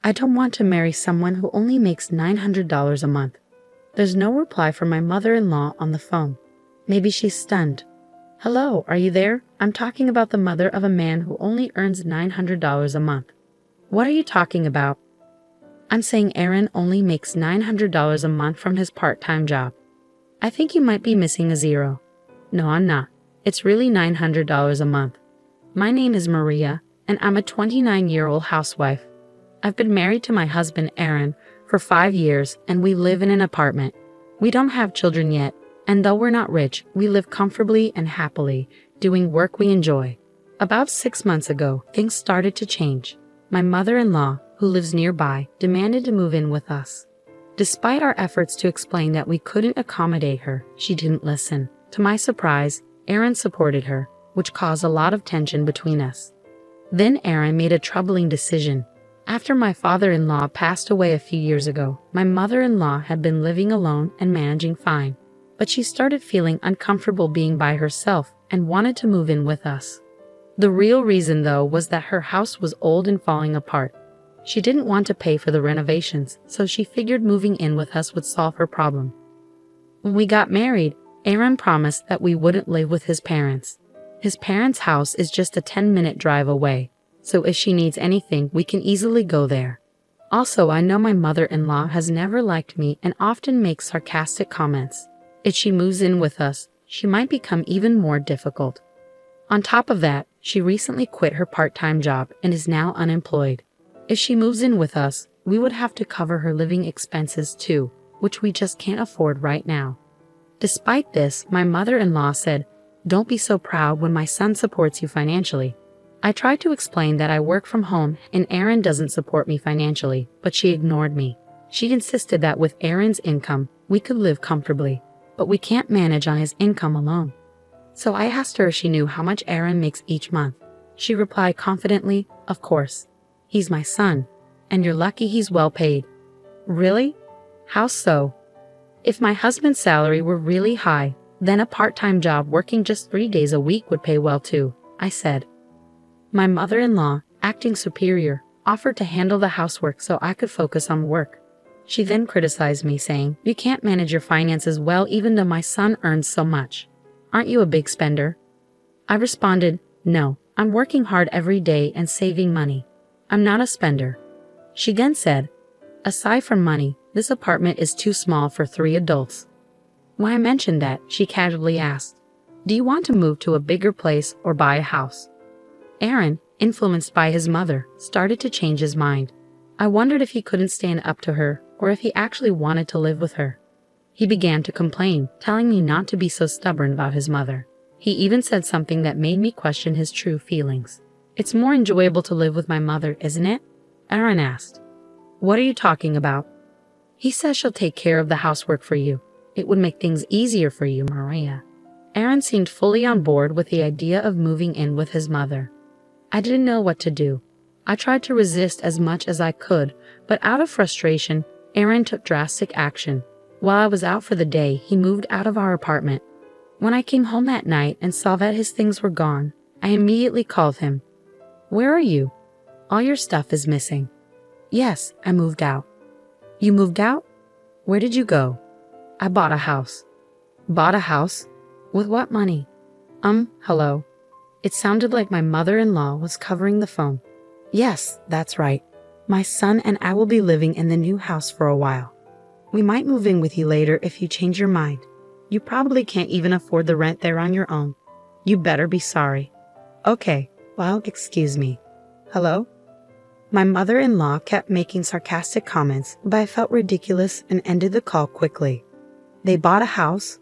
I don't want to marry someone who only makes $900 a month. There's no reply from my mother-in-law on the phone. Maybe she's stunned. Hello, are you there? I'm talking about the mother of a man who only earns $900 a month. What are you talking about? I'm saying Aaron only makes $900 a month from his part-time job. I think you might be missing a zero. No, I'm not. It's really $900 a month. My name is Maria, and I'm a 29-year-old housewife. I've been married to my husband, Aaron, for 5 years, and we live in an apartment. We don't have children yet, and though we're not rich, we live comfortably and happily, doing work we enjoy. About 6 months ago, things started to change. My mother-in-law, who lives nearby, demanded to move in with us. Despite our efforts to explain that we couldn't accommodate her, she didn't listen. To my surprise, Aaron supported her, which caused a lot of tension between us. Then Aaron made a troubling decision. After my father-in-law passed away a few years ago, my mother-in-law had been living alone and managing fine. But she started feeling uncomfortable being by herself and wanted to move in with us. The real reason, though, was that her house was old and falling apart. She didn't want to pay for the renovations, so she figured moving in with us would solve her problem. When we got married, Aaron promised that we wouldn't live with his parents. His parents' house is just a 10-minute drive away, so if she needs anything, we can easily go there. Also, I know my mother-in-law has never liked me and often makes sarcastic comments. If she moves in with us, she might become even more difficult. On top of that, she recently quit her part-time job and is now unemployed. If she moves in with us, we would have to cover her living expenses too, which we just can't afford right now. Despite this, my mother-in-law said, "Don't be so proud when my son supports you financially." I tried to explain that I work from home and Aaron doesn't support me financially, but she ignored me. She insisted that with Aaron's income, we could live comfortably, but we can't manage on his income alone. So I asked her if she knew how much Aaron makes each month. She replied confidently, "Of course. He's my son, and you're lucky he's well paid." Really? How so? If my husband's salary were really high, then a part-time job working just 3 days a week would pay well too, I said. My mother-in-law, acting superior, offered to handle the housework so I could focus on work. She then criticized me, saying, "You can't manage your finances well even though my son earns so much. Aren't you a big spender?" I responded, "No, I'm working hard every day and saving money. I'm not a spender." She then said, "Aside from money, this apartment is too small for 3 adults." When I mentioned that, she casually asked, "Do you want to move to a bigger place or buy a house?" Aaron, influenced by his mother, started to change his mind. I wondered if he couldn't stand up to her or if he actually wanted to live with her. He began to complain, telling me not to be so stubborn about his mother. He even said something that made me question his true feelings. "It's more enjoyable to live with my mother, isn't it?" Aaron asked. "What are you talking about?" "He says she'll take care of the housework for you. It would make things easier for you, Maria." Aaron seemed fully on board with the idea of moving in with his mother. I didn't know what to do. I tried to resist as much as I could, but out of frustration, Aaron took drastic action. While I was out for the day, he moved out of our apartment. When I came home that night and saw that his things were gone, I immediately called him. "Where are you? All your stuff is missing." "Yes, I moved out." "You moved out? Where did you go?" "I bought a house." "Bought a house? With what money?" Hello. It sounded like my mother-in-law was covering the phone. "Yes, that's right. My son and I will be living in the new house for a while. We might move in with you later if you change your mind. You probably can't even afford the rent there on your own. You better be sorry." "Okay, well, excuse me. Hello?" My mother-in-law kept making sarcastic comments, but I felt ridiculous and ended the call quickly. They bought a house?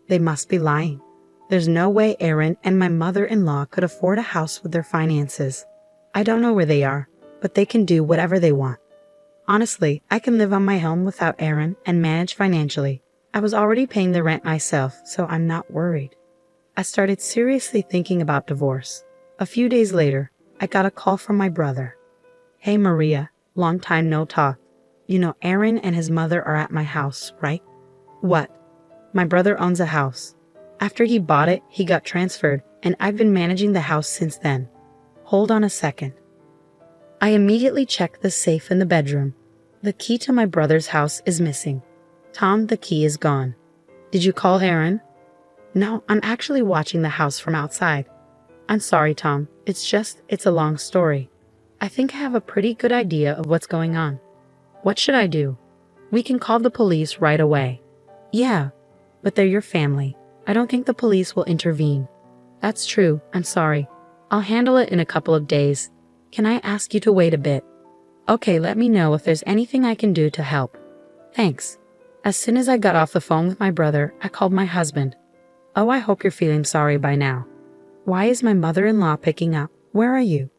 They must be lying. There's no way Aaron and my mother-in-law could afford a house with their finances. I don't know where they are, but they can do whatever they want. Honestly, I can live on my own without Aaron and manage financially. I was already paying the rent myself, so I'm not worried. I started seriously thinking about divorce. A few days later, I got a call from my brother. "Hey Maria, long time no talk. You know Aaron and his mother are at my house, right?" "What?" "My brother owns a house. After he bought it, he got transferred, and I've been managing the house since then." "Hold on a second." I immediately check the safe in the bedroom. The key to my brother's house is missing. Tom, the key is gone. Did you call Aaron? No, I'm actually watching the house from outside. I'm sorry, Tom. It's a long story. I think I have a pretty good idea of what's going on. What should I do? We can call the police right away. Yeah, but they're your family. I don't think the police will intervene. That's true. I'm sorry. I'll handle it in a couple of days. Can I ask you to wait a bit? Okay, let me know if there's anything I can do to help. Thanks. As soon as I got off the phone with my brother, I called my husband. Oh, I hope you're feeling sorry by now. Why is my mother-in-law picking up? Where are you?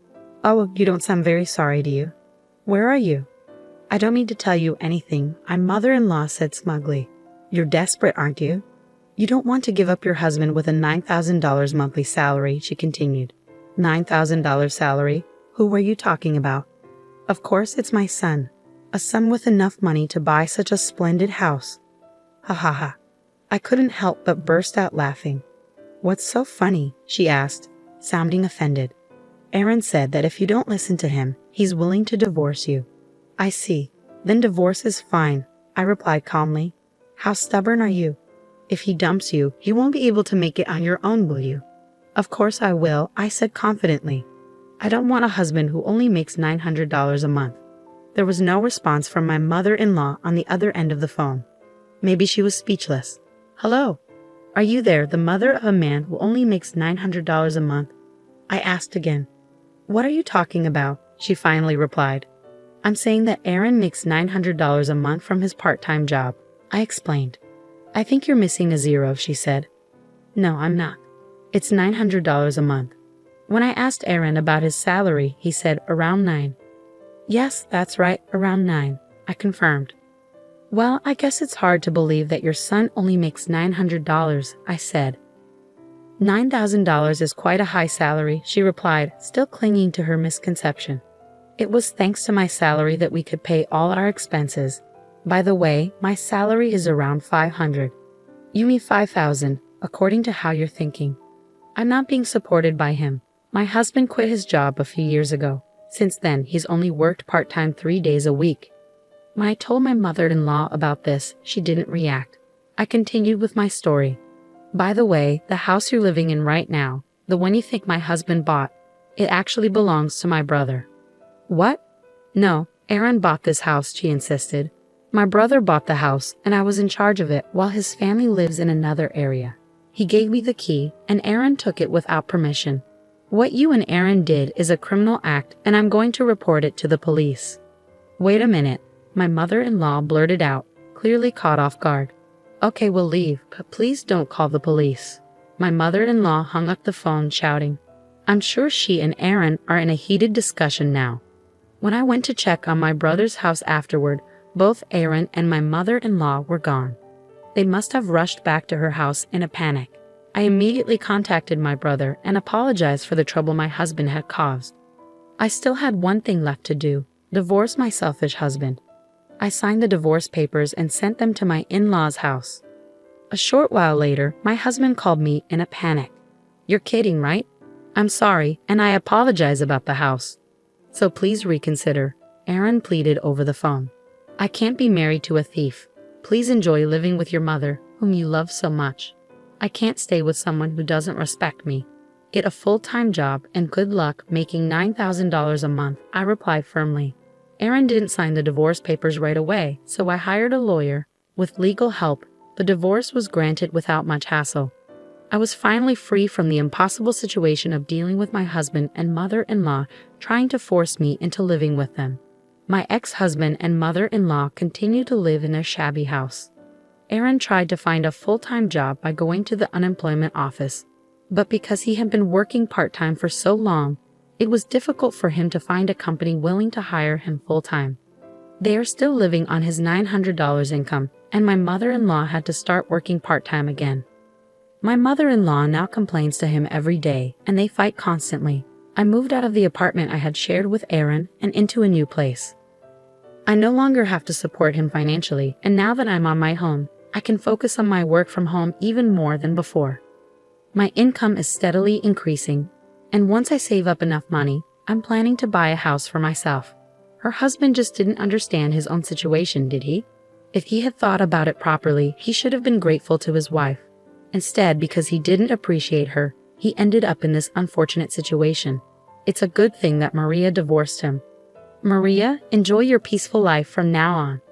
Oh, you don't sound very sorry, do you? Where are you? I don't mean to tell you anything, my mother-in-law said smugly. You're desperate, aren't you? You don't want to give up your husband with a $9,000 monthly salary, she continued. $9,000 salary? Who were you talking about? Of course, it's my son. A son with enough money to buy such a splendid house. Ha ha ha. I couldn't help but burst out laughing. What's so funny? She asked, sounding offended. Aaron said that if you don't listen to him, he's willing to divorce you. I see. Then divorce is fine, I replied calmly. How stubborn are you? If he dumps you, you won't be able to make it on your own, will you? Of course I will, I said confidently. I don't want a husband who only makes $900 a month. There was no response from my mother-in-law on the other end of the phone. Maybe she was speechless. Hello? Are you there, the mother of a man who only makes $900 a month? I asked again. What are you talking about? She finally replied. I'm saying that Aaron makes $900 a month from his part-time job. I explained. I think you're missing a zero, she said. No, I'm not. It's $900 a month. When I asked Aaron about his salary, he said around 9. Yes, that's right, around 9, I confirmed. Well, I guess it's hard to believe that your son only makes $900, I said. $9,000 is quite a high salary, she replied, still clinging to her misconception. It was thanks to my salary that we could pay all our expenses. By the way, my salary is around $500. You mean $5,000, according to how you're thinking. I'm not being supported by him. My husband quit his job a few years ago. Since then, he's only worked part-time 3 days a week. When I told my mother-in-law about this, she didn't react. I continued with my story. By the way, the house you're living in right now, the one you think my husband bought, it actually belongs to my brother. What? No, Aaron bought this house, she insisted. My brother bought the house, and I was in charge of it while his family lives in another area. He gave me the key, and Aaron took it without permission. What you and Aaron did is a criminal act, and I'm going to report it to the police. Wait a minute, my mother-in-law blurted out, clearly caught off guard. Okay, we'll leave, but please don't call the police. My mother-in-law hung up the phone, shouting. I'm sure she and Aaron are in a heated discussion now. When I went to check on my brother's house afterward, both Aaron and my mother-in-law were gone. They must have rushed back to her house in a panic. I immediately contacted my brother and apologized for the trouble my husband had caused. I still had one thing left to do, divorce my selfish husband. I signed the divorce papers and sent them to my in-laws' house. A short while later, my husband called me in a panic. You're kidding, right? I'm sorry, and I apologize about the house. So please reconsider, Aaron pleaded over the phone. I can't be married to a thief. Please enjoy living with your mother, whom you love so much. I can't stay with someone who doesn't respect me. Get a full-time job and good luck making $9,000 a month, I replied firmly. Aaron didn't sign the divorce papers right away, so I hired a lawyer. With legal help, the divorce was granted without much hassle. I was finally free from the impossible situation of dealing with my husband and mother-in-law trying to force me into living with them. My ex-husband and mother-in-law continued to live in their shabby house. Aaron tried to find a full-time job by going to the unemployment office, but because he had been working part-time for so long, it was difficult for him to find a company willing to hire him full-time. They are still living on his $900 income, and my mother-in-law had to start working part-time again. My mother-in-law now complains to him every day, and they fight constantly. I moved out of the apartment I had shared with Aaron and into a new place. I no longer have to support him financially, and now that I'm on my own, I can focus on my work from home even more than before. My income is steadily increasing, and once I save up enough money, I'm planning to buy a house for myself. Her husband just didn't understand his own situation, did he? If he had thought about it properly, he should have been grateful to his wife. Instead, because he didn't appreciate her, he ended up in this unfortunate situation. It's a good thing that Maria divorced him. Maria, enjoy your peaceful life from now on.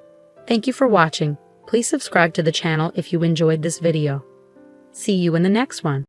Thank you for watching. Please subscribe to the channel if you enjoyed this video. See you in the next one.